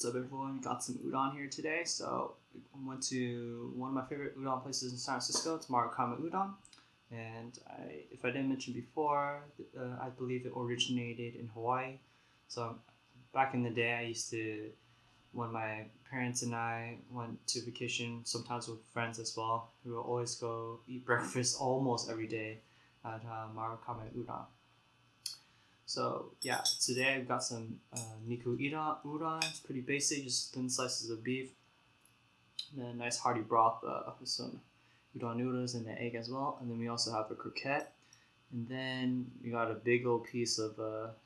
What's up, everyone? Got some udon here today. So I went to one of my favorite udon places in San Francisco. It's Marukama Udon, and if I didn't mention before, I believe it originated in Hawaii. So back in the day, I used to, when my parents and I went to vacation, sometimes with friends as well, we would always go eat breakfast almost every day at Marukama Udon. So yeah, today I've got some Niku udon. It's pretty basic, just thin slices of beef, and a nice hearty broth with some udon noodles and an egg as well. And then we also have a croquette, and then we got a big old piece of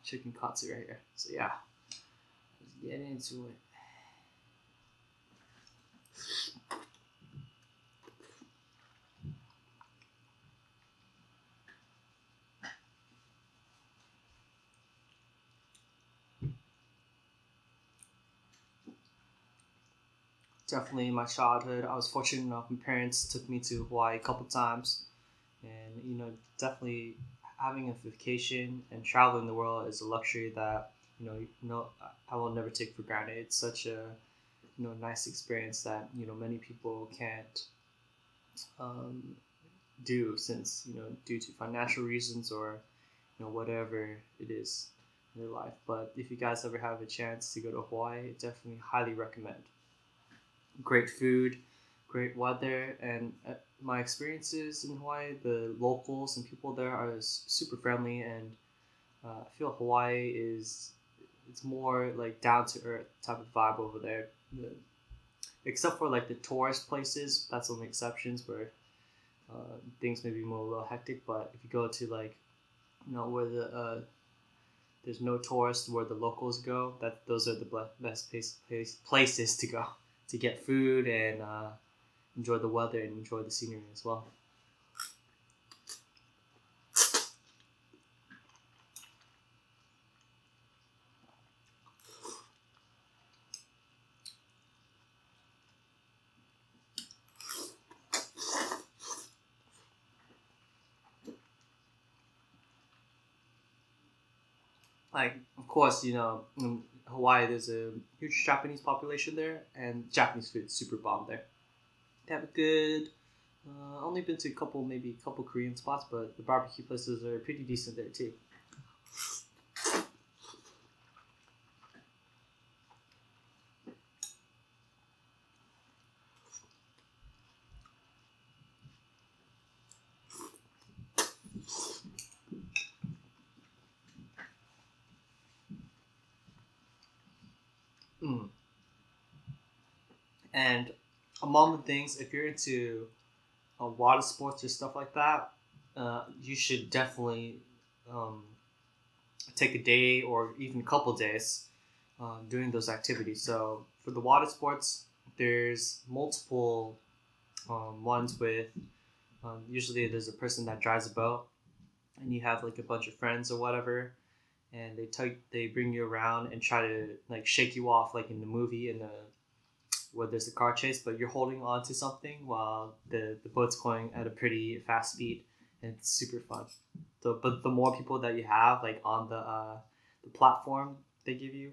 chicken katsu right here. So yeah, let's get into it. Definitely in my childhood, I was fortunate enough. My parents took me to Hawaii a couple times, and definitely having a vacation and traveling the world is a luxury that I will never take for granted. It's such a nice experience that many people can't do, since due to financial reasons or whatever it is in their life. But if you guys ever have a chance to go to Hawaii, definitely highly recommend. Great food, great weather, and my experiences in Hawaii, the locals and people there are super friendly, and I feel Hawaii it's more like down to earth type of vibe over there. Except for like the tourist places, that's only exceptions where things may be more a little hectic. But if you go to like where there's no tourists, where the locals go, those are the best places to go to get food and enjoy the weather and enjoy the scenery as well. Like, of course, in Hawaii, there's a huge Japanese population there, and Japanese food is super bomb there. They have a good, only been to maybe a couple Korean spots, but the barbecue places are pretty decent there too. Mm. And among the things, if you're into water sports or stuff like that, you should definitely take a day or even a couple days doing those activities. So for the water sports, there's multiple ones with usually there's a person that drives a boat, and you have like a bunch of friends or whatever, and they bring you around and try to like shake you off like in the movie where there's a car chase, but you're holding on to something while the boat's going at a pretty fast speed, and it's super fun. So, but the more people that you have like on the platform they give you,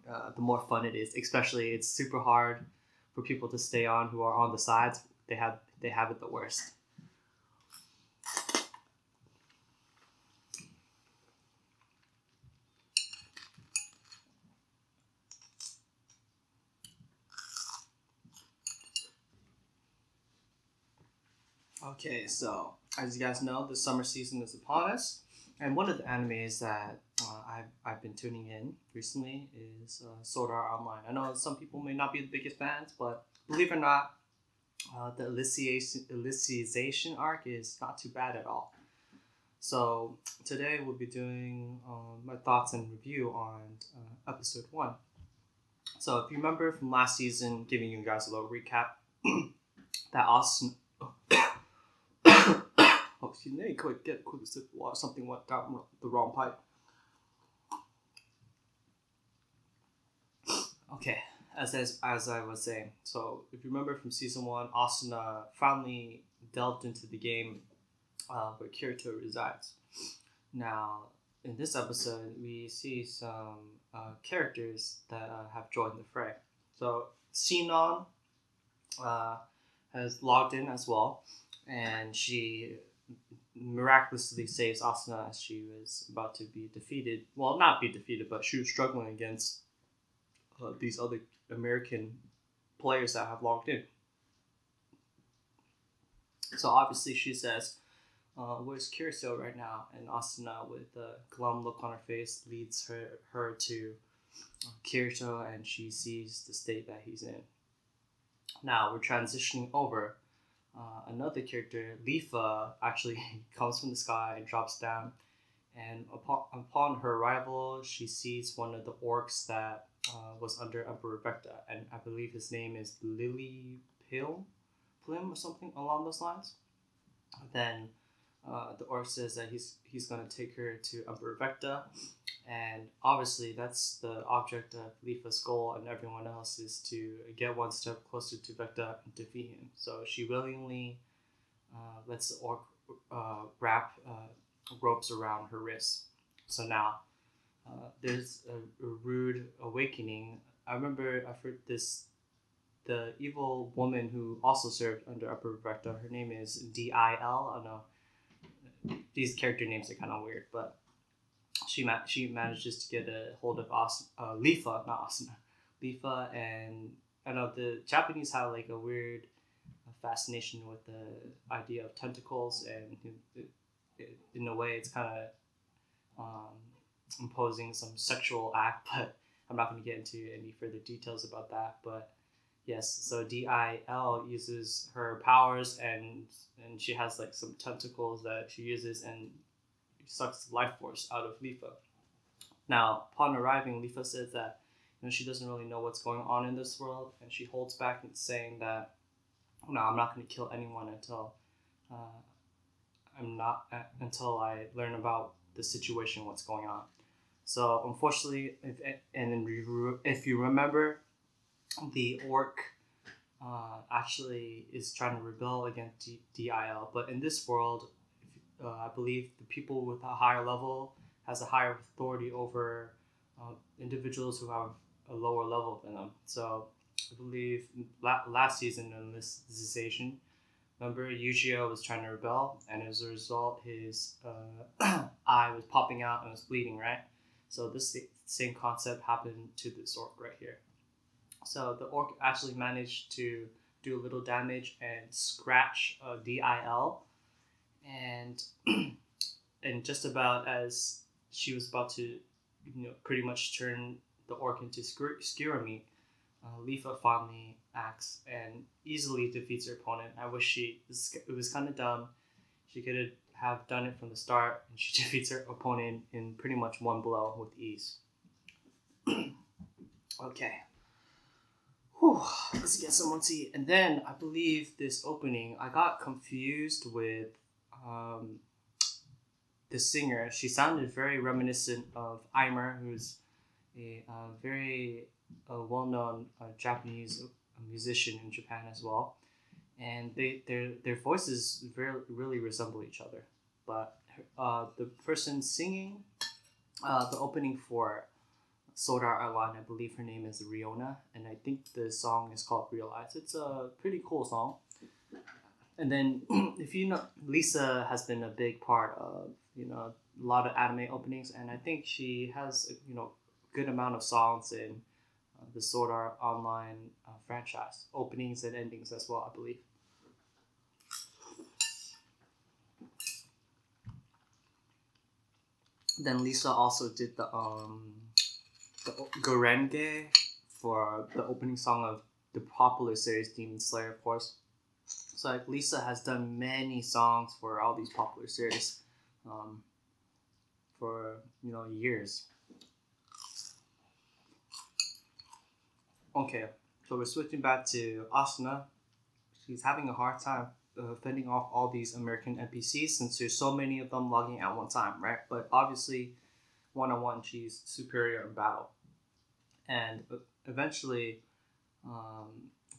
the more fun it is. Especially, it's super hard for people to stay on who are on the sides. They have it the worst. Okay, so as you guys know, the summer season is upon us, and one of the animes that I've been tuning in recently is Sword Art Online. I know some people may not be the biggest fans, but believe it or not, the Alicization arc is not too bad at all. So today we'll be doing my thoughts and review on episode 1. So if you remember from last season, giving you guys a little recap, that Austin. Oh, excuse me, get a quick sip of water. Something went down the wrong pipe. Okay, as I was saying, so if you remember from season 1, Asuna finally delved into the game where Kirito resides. Now, in this episode, we see some characters that have joined the fray. So Sinon has logged in as well, and she miraculously saves Asuna as she was about to be defeated. Well, not be defeated, but she was struggling against these other American players that have logged in. So obviously she says, where's Kirito right now? And Asuna, with a glum look on her face, leads her to Kirito, and she sees the state that he's in. Now we're transitioning over. Another character, Lifa, actually comes from the sky and drops down. And upon her arrival, she sees one of the orcs that was under Emperor Vecta. And I believe his name is Lily Plim or something along those lines. Then the orc says that he's going to take her to Emperor Vecta. And obviously that's the object of Lifa's goal, and everyone else is to get one step closer to Vecta and defeat him. So she willingly lets the orc wrap ropes around her wrists. So now there's a rude awakening. I remember I've heard the evil woman who also served under Emperor Vecta, her name is Dil. I don't know. These character names are kind of weird, but she manages to get a hold of Lifa, not Asuna. Lifa, and I know the Japanese have like a weird fascination with the idea of tentacles, and in a way it's kind of imposing some sexual act, but I'm not going to get into any further details about that. But yes, so Dil uses her powers, and she has like some tentacles that she uses, and sucks life force out of Lifa. Now, upon arriving, Lifa says that she doesn't really know what's going on in this world, and she holds back and saying that no, I'm not going to kill anyone until until I learn about the situation, what's going on. So unfortunately, if you remember, the orc actually is trying to rebel against Dil, but in this world, I believe the people with a higher level has a higher authority over individuals who have a lower level than them. So I believe last season in this season, remember Yujiro was trying to rebel, and as a result, his eye was popping out and was bleeding, right? So this same concept happened to this orc right here. So the orc actually managed to do a little damage and scratch Dil. And just about as she was about to, pretty much turn the orc into skewer meat, Lifa finally acts and easily defeats her opponent. I wish it was kind of dumb. She could have done it from the start, and she defeats her opponent in pretty much one blow with ease. Okay. Whew, let's get someone to eat. And then I believe this opening, I got confused with the singer. She sounded very reminiscent of Aimer, who's a very well-known Japanese musician in Japan as well, and their voices really resemble each other. But the person singing the opening for Sword Art Online, I believe her name is Riona, and I think the song is called Realize. It's a pretty cool song. And then, if you know, Lisa has been a big part of, a lot of anime openings, and I think she has, a good amount of songs in the Sword Art Online franchise, openings and endings as well, I believe. Then Lisa also did the Gorenge for the opening song of the popular series Demon Slayer, of course. So like Lisa has done many songs for all these popular series for years. Okay, so we're switching back to Asuna. She's having a hard time fending off all these American NPCs since there's so many of them logging at one time, right? But obviously, one-on-one, she's superior in battle. And eventually,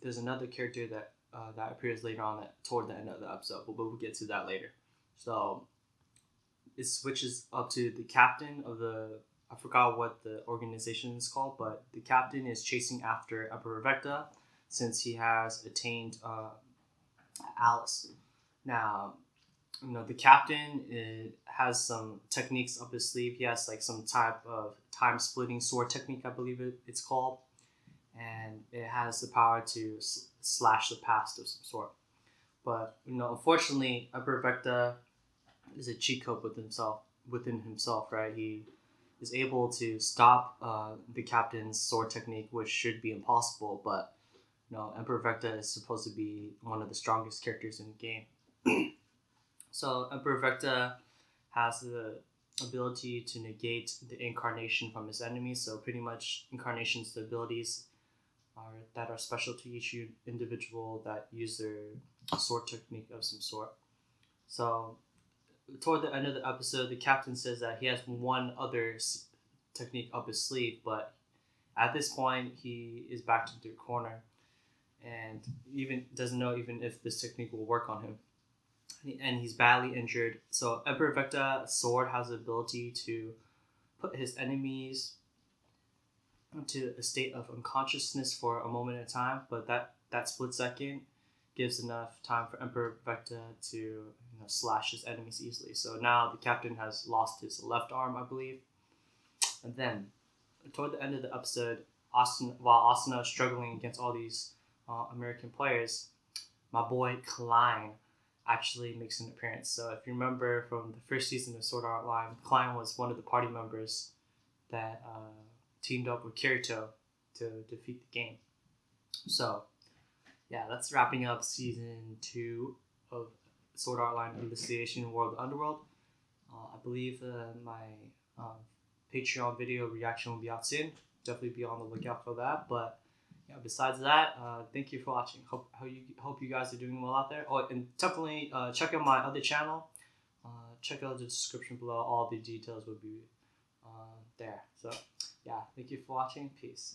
there's another character that appears later on toward the end of the episode, but we'll get to that later. So it switches up to the captain of the, I forgot what the organization is called, but the captain is chasing after Emperor Vecta since he has attained Alice. Now, the captain has some techniques up his sleeve. He has like some type of time splitting sword technique, I believe it's called, and it has the power to slash the past of some sort. But unfortunately, Emperor Vecta is a cheat code within himself, right? He is able to stop the captain's sword technique, which should be impossible. But Emperor Vecta is supposed to be one of the strongest characters in the game. So Emperor Vecta has the ability to negate the incarnation from his enemies. So pretty much incarnation's the abilities that are special to each individual that use their sword technique of some sort. So toward the end of the episode, the captain says that he has one other technique up his sleeve, but at this point he is backed into a corner and even doesn't know even if this technique will work on him. And he's badly injured. So Emperor Vecta's sword has the ability to put his enemies into a state of unconsciousness for a moment at a time, but that split second gives enough time for Emperor Vecta to slash his enemies easily. So now the captain has lost his left arm, I believe. And then toward the end of the episode, while Asuna is struggling against all these American players, my boy Klein actually makes an appearance. So if you remember from the first season of Sword Art Online, Klein was one of the party members that teamed up with Kirito to defeat the game. So yeah, that's wrapping up season 2 of Sword Art Online Investigation World of the Underworld. I believe my Patreon video reaction will be out soon. Definitely be on the lookout for that. But besides that, thank you for watching. Hope you guys are doing well out there. Oh, and definitely check out my other channel. Check out the description below. All the details will be there. So yeah, thank you for watching. Peace.